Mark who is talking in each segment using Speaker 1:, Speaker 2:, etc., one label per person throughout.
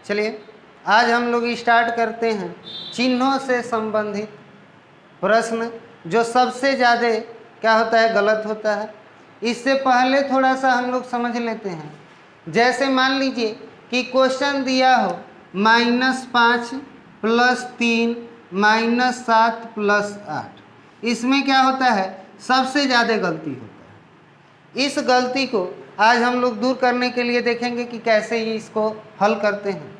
Speaker 1: चलिए आज हम लोग स्टार्ट करते हैं चिन्हों से संबंधित प्रश्न जो सबसे ज़्यादा क्या होता है, गलत होता है। इससे पहले थोड़ा सा हम लोग समझ लेते हैं। जैसे मान लीजिए कि क्वेश्चन दिया हो -5 + 3 -7 + 8, इसमें क्या होता है, सबसे ज़्यादा गलती होता है। इस गलती को आज हम लोग दूर करने के लिए देखेंगे कि कैसे इसको हल करते हैं।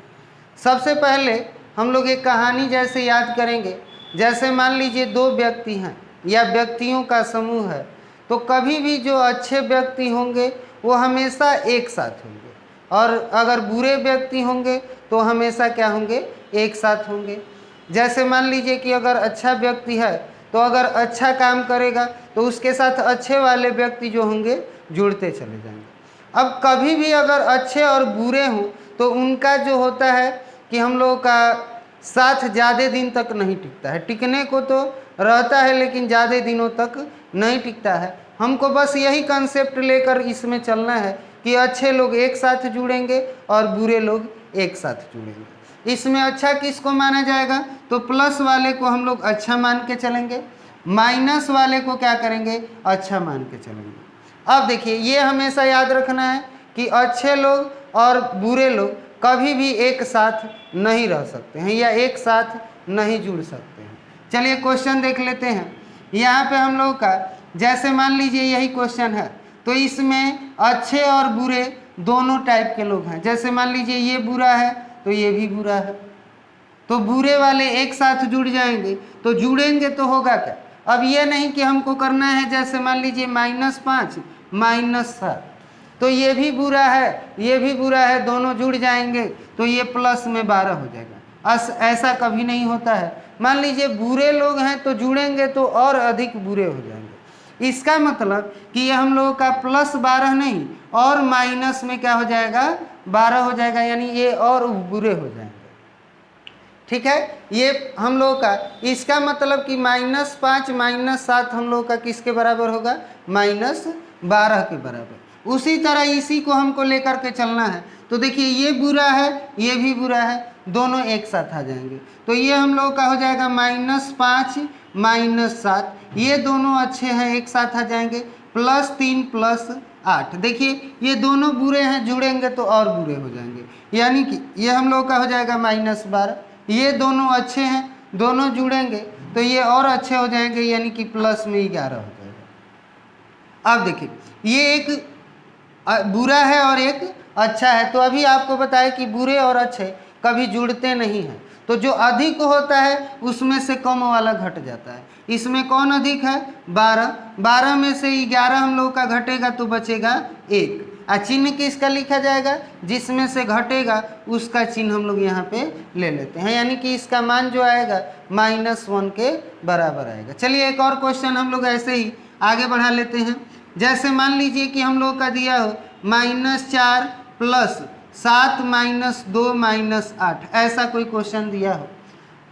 Speaker 1: सबसे पहले हम लोग एक कहानी जैसे याद करेंगे। जैसे मान लीजिए 2 व्यक्ति हैं या व्यक्तियों का समूह है, तो कभी भी जो अच्छे व्यक्ति होंगे वो हमेशा एक साथ होंगे, और अगर बुरे व्यक्ति होंगे तो हमेशा क्या होंगे, एक साथ होंगे। जैसे मान लीजिए कि अगर अच्छा व्यक्ति है तो अगर अच्छा काम करेगा तो उसके साथ अच्छे वाले व्यक्ति जो होंगे जुड़ते चले जाएंगे। अब कभी भी अगर अच्छे और बुरे हों तो उनका जो होता है कि हम लोगों का साथ ज़्यादा दिन तक नहीं टिकता है। टिकने को तो रहता है लेकिन ज़्यादा दिनों तक नहीं टिकता है। हमको बस यही कंसेप्ट लेकर इसमें चलना है कि अच्छे लोग एक साथ जुड़ेंगे और बुरे लोग एक साथ जुड़ेंगे। इसमें अच्छा किसको माना जाएगा, तो प्लस वाले को हम लोग अच्छा मान के चलेंगे, माइनस वाले को क्या करेंगे, अच्छा मान के चलेंगे। अब देखिए ये हमेशा याद रखना है कि अच्छे लोग और बुरे लोग कभी भी एक साथ नहीं रह सकते हैं या एक साथ नहीं जुड़ सकते हैं। चलिए क्वेश्चन देख लेते हैं। यहाँ पे हम लोग का जैसे मान लीजिए यही क्वेश्चन है, तो इसमें अच्छे और बुरे दोनों टाइप के लोग हैं। जैसे मान लीजिए ये बुरा है तो ये भी बुरा है, तो बुरे वाले एक साथ जुड़ जाएंगे। तो जुड़ेंगे तो होगा क्या, अब ये नहीं कि हमको करना है जैसे मान लीजिए -5 -7, तो ये भी बुरा है ये भी बुरा है, दोनों जुड़ जाएंगे तो ये प्लस में 12 हो जाएगा। ऐसा कभी नहीं होता है। मान लीजिए बुरे लोग हैं तो जुड़ेंगे तो और अधिक बुरे हो जाएंगे। इसका मतलब कि ये हम लोगों का +12 नहीं और माइनस में क्या हो जाएगा, 12 हो जाएगा, यानी ये और बुरे हो जाएंगे। ठीक है, ये हम लोग का इसका मतलब कि -5 -7 हम लोग का किसके बराबर होगा, -12 के बराबर। उसी तरह इसी को हमको लेकर के चलना है। तो देखिए ये बुरा है ये भी बुरा है, दोनों एक साथ आ जाएंगे। तो ये हम लोग का हो जाएगा -5 -7, ये दोनों अच्छे हैं एक साथ आ जाएंगे, +3 +8। देखिए ये दोनों बुरे हैं, जुड़ेंगे तो और बुरे हो जाएंगे, यानी कि ये हम लोग का हो जाएगा -12। ये दोनों अच्छे हैं, दोनों जुड़ेंगे तो ये और अच्छे हो जाएंगे, यानी कि +11 हो जाएगा। अब देखिए ये एक बुरा है और एक अच्छा है, तो अभी आपको बताया कि बुरे और अच्छे कभी जुड़ते नहीं हैं। तो जो अधिक होता है उसमें से कम वाला घट जाता है। इसमें कौन अधिक है, 12 में से 11 हम लोग का घटेगा तो बचेगा 1। चिन्ह किसका लिखा जाएगा, जिसमें से घटेगा उसका चिन्ह हम लोग यहाँ पे ले लेते हैं, यानी कि इसका मान जो आएगा -1 के बराबर आएगा। चलिए एक और क्वेश्चन हम लोग ऐसे ही आगे बढ़ा लेते हैं। जैसे मान लीजिए कि हम लोग का दिया हो -4 + 7 -2 -8, ऐसा कोई क्वेश्चन दिया हो,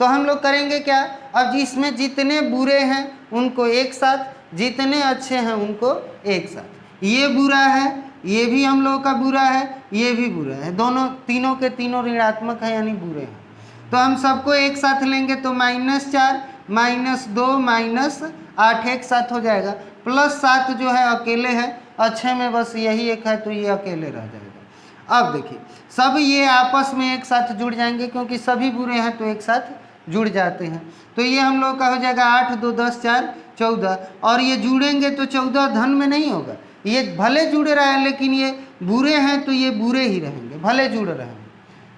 Speaker 1: तो हम लोग करेंगे क्या, अब इसमें जितने बुरे हैं उनको एक साथ, जितने अच्छे हैं उनको एक साथ। ये बुरा है ये भी हम लोग का बुरा है ये भी बुरा है, दोनों तीनों के तीनों ऋणात्मक है यानी बुरे हैं। तो हम सबको एक साथ लेंगे तो -4 -2 -8 एक साथ हो जाएगा, +7 जो है अकेले है, अच्छे में बस यही एक है तो ये अकेले रह जाएगा। अब देखिए सब ये आपस में एक साथ जुड़ जाएंगे क्योंकि सभी बुरे हैं तो एक साथ जुड़ जाते हैं। तो ये हम लोग का हो जाएगा 8 2 10 4 14, और ये जुड़ेंगे तो 14 धन में नहीं होगा, ये भले जुड़ रहा है लेकिन ये बुरे हैं तो ये बुरे ही रहेंगे, भले जुड़ रहे हैं।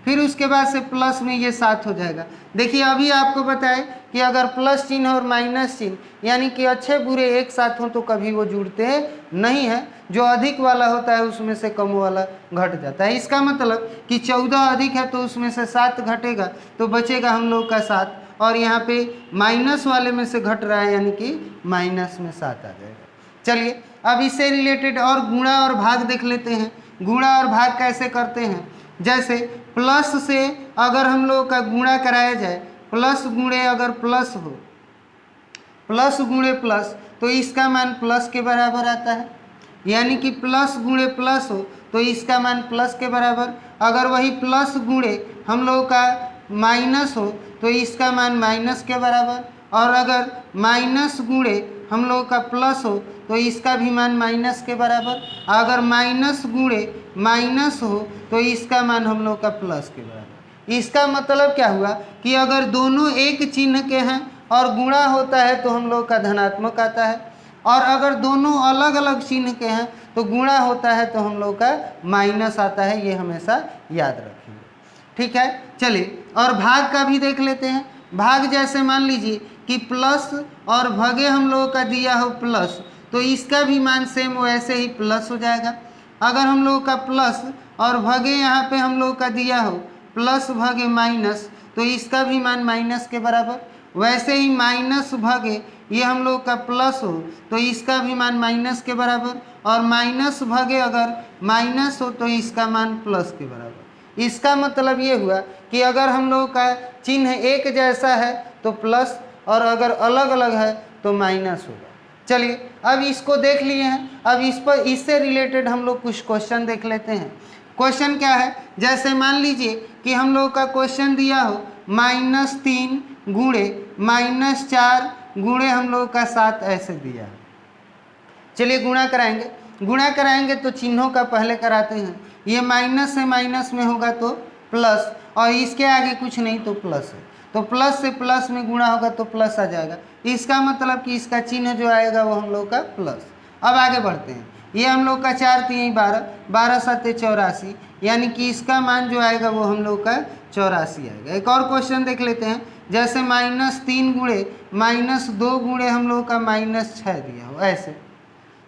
Speaker 1: फिर उसके बाद से प्लस में ये 7 हो जाएगा। देखिए अभी आपको बताएं कि अगर प्लस चिन्ह और माइनस चिन्ह यानी कि अच्छे बुरे एक साथ हों तो कभी वो जुड़ते नहीं हैं, जो अधिक वाला होता है उसमें से कम वाला घट जाता है। इसका मतलब कि 14 अधिक है तो उसमें से 7 घटेगा तो बचेगा हम लोग का 7, और यहाँ पे माइनस वाले में से घट रहा है यानी कि माइनस में 7 आ जाएगा। चलिए अब इससे रिलेटेड और गुणा और भाग देख लेते हैं। गुणा और भाग कैसे करते हैं, जैसे प्लस से अगर हम लोग का गुणा कराया जाए, प्लस गुणे अगर प्लस हो, प्लस गुणे प्लस, तो इसका मान प्लस के बराबर आता है, यानी कि प्लस गुणे प्लस हो तो इसका मान प्लस के बराबर, अगर वही प्लस गुणे हम लोगों का माइनस हो तो इसका मान माइनस के बराबर, और अगर माइनस गुणे हम लोगों का प्लस हो तो इसका भी मान माइनस के बराबर, अगर माइनस गुणे माइनस हो तो इसका मान हम लोग का प्लस के बराबर। इसका मतलब क्या हुआ कि अगर दोनों एक चिन्ह के हैं और गुणा होता है तो हम लोग का धनात्मक आता है, और अगर दोनों अलग अलग चिन्ह के हैं तो गुणा होता है तो हम लोग का माइनस आता है। ये हमेशा याद रखेंगे, ठीक है। चलिए और भाग का भी देख लेते हैं। भाग जैसे मान लीजिए कि प्लस और भगे हम लोगों का दिया हो प्लस, तो इसका भी मान सेम वैसे ही प्लस हो जाएगा। अगर हम लोगों का प्लस और भगे यहाँ पे हम लोगों का दिया हो प्लस भगे माइनस, तो इसका भी मान माइनस के बराबर। वैसे ही माइनस भगे ये हम लोग का प्लस हो तो इसका भी मान माइनस के बराबर, और माइनस भगे अगर माइनस हो तो इसका मान प्लस के बराबर। इसका मतलब ये हुआ कि अगर हम लोग का चिन्ह एक जैसा है तो प्लस, और अगर अलग अलग है तो माइनस होगा। चलिए अब इसको देख लिए हैं, अब इस पर इससे रिलेटेड हम लोग कुछ क्वेश्चन देख लेते हैं। क्वेश्चन क्या है, जैसे मान लीजिए कि हम लोग का क्वेश्चन दिया हो -3 गुणे -4 गुणे हम लोग का 7 ऐसे दिया है। चलिए गुणा कराएंगे। गुणा कराएंगे तो चिन्हों का पहले कराते हैं। ये माइनस से माइनस में होगा तो प्लस, और इसके आगे कुछ नहीं तो प्लस है, तो प्लस से प्लस में गुणा होगा तो प्लस आ जाएगा। इसका मतलब कि इसका चिन्ह जो आएगा वो हम लोग का प्लस। अब आगे बढ़ते हैं। ये हम लोग का 4 3 12, 12 7 84, यानी कि इसका मान जो आएगा वो हम लोग का 84 आएगा। एक और क्वेश्चन देख लेते हैं। जैसे -3 गुणे -2 गुणे हम लोग का -6 दिया हो ऐसे,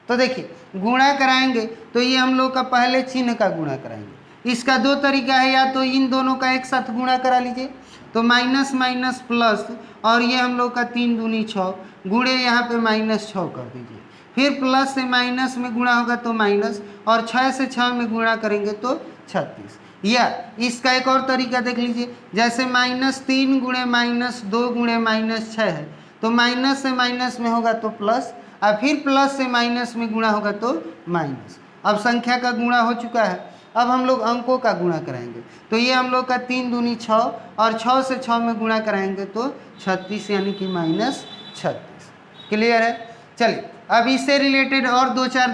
Speaker 1: तो देखिए गुणा कराएंगे तो ये हम लोग का पहले चिन्ह का गुणा कराएंगे। इसका दो तरीका है, या तो इन दोनों का एक साथ गुणा करा लीजिए, तो माइनस माइनस प्लस, और ये हम लोग का 3 दूनी 6 गुणे यहाँ पे -6 कर दीजिए। फिर प्लस से माइनस में गुणा होगा तो माइनस, और 6 से 6 में गुणा करेंगे तो 36। या इसका एक और तरीका देख लीजिए। जैसे -3 गुणे -2 गुणे -6 है, तो माइनस से माइनस में होगा तो प्लस, और फिर प्लस से माइनस में गुणा होगा तो माइनस। अब संख्या का गुणा हो चुका है, अब हम लोग अंकों का गुणा कराएंगे। तो ये हम लोग का 3 दूनी 6, और 6 से 6 में गुणा कराएंगे तो 36, यानी कि -36। क्लियर है। चलिए अब इससे रिलेटेड और 2-4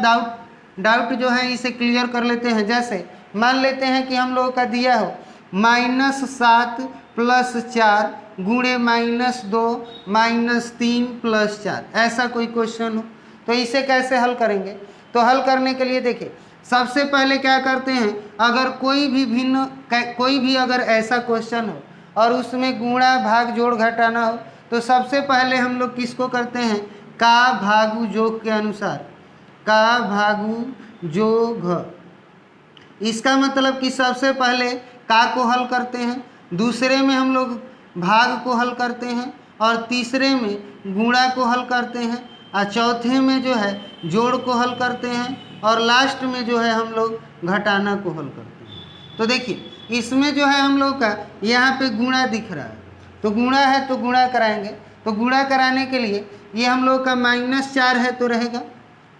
Speaker 1: डाउट जो है इसे क्लियर कर लेते हैं। जैसे मान लेते हैं कि हम लोगों का दिया हो -7 + 4 गुणे -2 -3 + 4, ऐसा कोई क्वेश्चन हो तो इसे कैसे हल करेंगे। तो हल करने के लिए देखिए, सबसे पहले क्या करते हैं, अगर कोई भी अगर ऐसा क्वेश्चन हो और उसमें गुणा भाग जोड़ घटाना हो, तो सबसे पहले हम लोग किसको करते हैं, का भागु जोग के अनुसार, का भागु जोग। इसका मतलब कि सबसे पहले का को हल करते हैं, दूसरे में हम लोग भाग को हल करते हैं, और तीसरे में गुणा को हल करते हैं, और चौथे में जो है जोड़ को हल करते हैं, और लास्ट में जो है हम लोग घटाना को हल करते हैं। तो देखिए इसमें जो है हम लोग का यहाँ पे गुणा दिख रहा है, तो गुणा है तो गुणा कराएंगे। तो गुणा कराने के लिए ये हम लोग का -4 है तो रहेगा।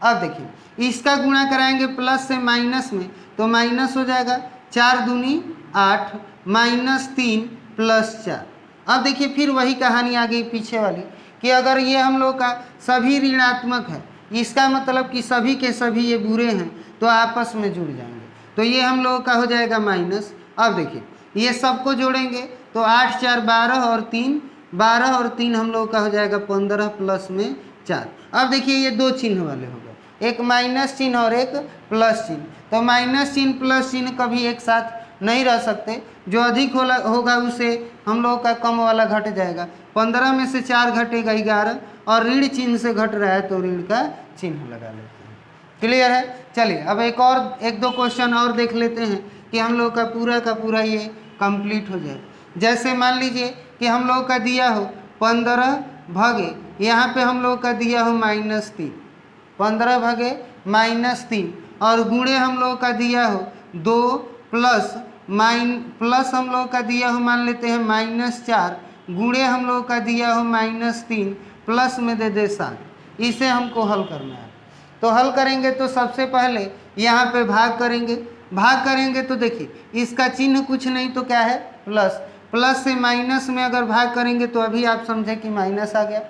Speaker 1: अब देखिए इसका गुणा कराएंगे प्लस से माइनस में, तो माइनस हो जाएगा, 4 दूनी 8 -3 + 4। अब देखिए फिर वही कहानी आ गई पीछे वाली, कि अगर ये हम लोग का सभी ऋणात्मक है, इसका मतलब कि सभी के सभी ये बुरे हैं, तो आपस में जुड़ जाएंगे, तो ये हम लोगों का हो जाएगा माइनस। अब देखिए ये सबको जोड़ेंगे तो 8 4 12 और 3 12 और 3 हम लोगों का हो जाएगा 15 प्लस में 4। अब देखिए ये दो चिन्ह वाले हो गए, एक माइनस चिन्ह और एक प्लस चिन्ह। तो माइनस चिन्ह प्लस चिन्ह कभी एक साथ नहीं रह सकते, जो अधिक होगा उसे हम लोगों का कम वाला घट जाएगा। 15 में से 4 घटेगा 11, और ऋण चिन्ह से घट रहा है तो ऋण का चिन्ह लगा लेते हैं। क्लियर है। चलिए अब एक दो क्वेश्चन और देख लेते हैं कि हम लोग का पूरा ये कंप्लीट हो जाए। जैसे मान लीजिए कि हम लोग का दिया हो 15 भागे, यहाँ पे हम लोग का दिया हो -3, 15 भागे -3, और गुणे हम लोग का दिया हो 2 प्लस हम लोग का दिया हो मान लेते हैं -4, गुणे हम लोग का दिया हो -3, प्लस में दे दे 7। इसे हमको हल करना है। तो हल करेंगे तो सबसे पहले यहाँ पे भाग करेंगे, भाग करेंगे तो देखिए इसका चिन्ह कुछ नहीं तो क्या है प्लस, प्लस से माइनस में अगर भाग करेंगे तो अभी आप समझें कि माइनस आ गया।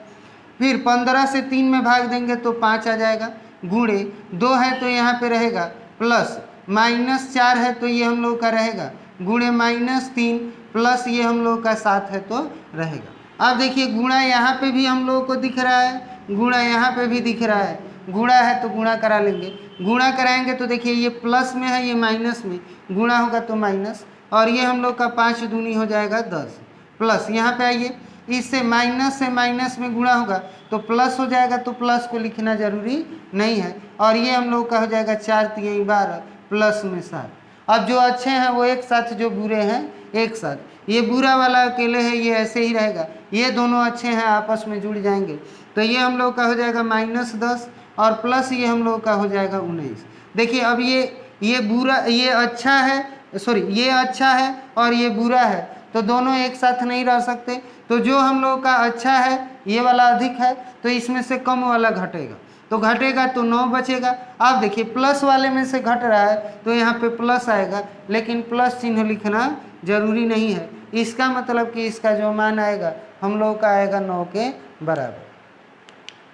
Speaker 1: फिर 15 से 3 में भाग देंगे तो 5 आ जाएगा, गुणे 2 है तो यहाँ पे रहेगा प्लस, -4 है तो ये हम लोग का रहेगा गुणे -3 प्लस ये हम लोग का 7 है तो रहेगा। अब देखिए गुणा यहाँ पे भी हम लोगों को दिख रहा है, गुणा यहाँ पे भी दिख रहा है, गुणा है तो गुणा करा लेंगे, गुणा कराएंगे तो देखिए ये प्लस में है ये माइनस में, गुणा होगा तो माइनस, और ये हम लोग का 5 दूनी हो जाएगा 10 प्लस, यहाँ पे आइए इससे माइनस से माइनस में गुणा होगा तो प्लस हो जाएगा, तो प्लस को लिखना जरूरी नहीं है, और ये हम लोग का हो जाएगा 4 3 12 प्लस में 7। अब जो अच्छे हैं वो एक साथ, जो बुरे हैं एक साथ, ये बुरा वाला अकेले है ये ऐसे ही रहेगा, ये दोनों अच्छे हैं आपस में जुड़ जाएंगे तो ये हम लोग का हो जाएगा -10 और प्लस ये हम लोग का हो जाएगा 19। देखिए अब ये बुरा, ये अच्छा है, सॉरी ये अच्छा है और ये बुरा है तो दोनों एक साथ नहीं रह सकते, तो जो हम लोग का अच्छा है ये वाला अधिक है तो इसमें से कम वाला घटेगा, तो घटेगा तो 9 बचेगा। आप देखिए प्लस वाले में से घट रहा है तो यहाँ पे प्लस आएगा, लेकिन प्लस चिन्ह लिखना जरूरी नहीं है, इसका मतलब कि इसका जो मान आएगा हम लोग का आएगा 9 के बराबर।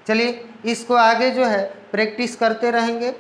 Speaker 1: चलिए इसको आगे जो है प्रैक्टिस करते रहेंगे।